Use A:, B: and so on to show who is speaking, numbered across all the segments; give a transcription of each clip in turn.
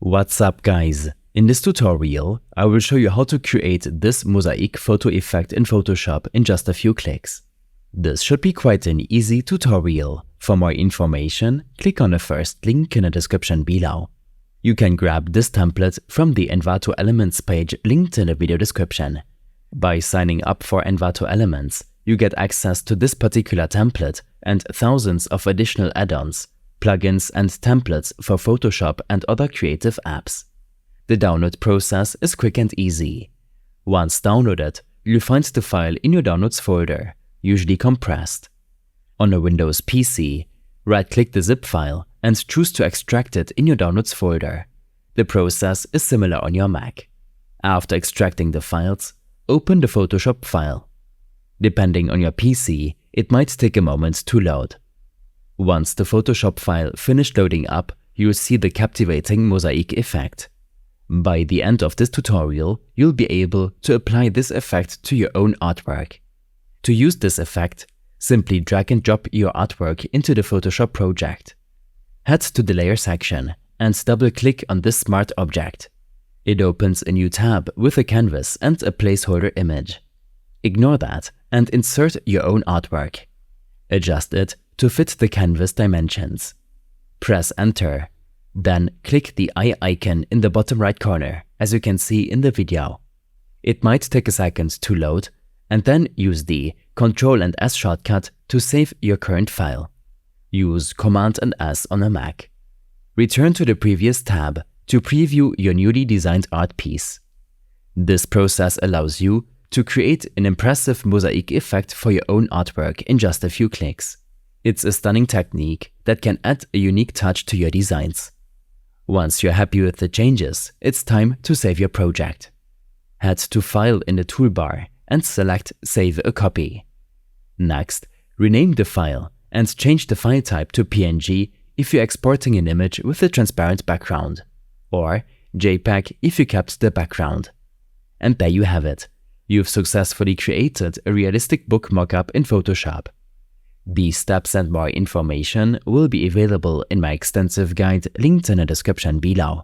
A: What's up guys? In this tutorial, I will show you how to create this mosaic photo effect in Photoshop in just a few clicks. This should be quite an easy tutorial. For more information, click on the first link in the description below. You can grab this template from the Envato Elements page linked in the video description. By signing up for Envato Elements, you get access to this particular template and thousands of additional add-ons, plugins and templates for Photoshop and other creative apps. The download process is quick and easy. Once downloaded, you'll find the file in your Downloads folder, usually compressed. On a Windows PC, right-click the zip file and choose to extract it in your Downloads folder. The process is similar on your Mac. After extracting the files, open the Photoshop file. Depending on your PC, it might take a moment to load. Once the Photoshop file finished loading up, you'll see the captivating mosaic effect. By the end of this tutorial, you'll be able to apply this effect to your own artwork. To use this effect, simply drag and drop your artwork into the Photoshop project. Head to the Layer section and double-click on this smart object. It opens a new tab with a canvas and a placeholder image. Ignore that and insert your own artwork. Adjust it to fit the canvas dimensions. Press Enter. Then click the eye icon in the bottom right corner, as you can see in the video. It might take a second to load, and then use the Ctrl and S shortcut to save your current file. Use Command and S on a Mac. Return to the previous tab to preview your newly designed art piece. This process allows you to create an impressive mosaic effect for your own artwork in just a few clicks. It's a stunning technique that can add a unique touch to your designs. Once you're happy with the changes, it's time to save your project. Head to File in the toolbar and select Save a Copy. Next, rename the file and change the file type to PNG if you're exporting an image with a transparent background, or JPEG if you kept the background. And there you have it. You've successfully created a realistic book mockup in Photoshop. These steps and more information will be available in my extensive guide linked in the description below.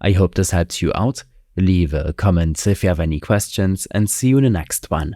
A: I hope this helped you out. Leave a comment if you have any questions and see you in the next one.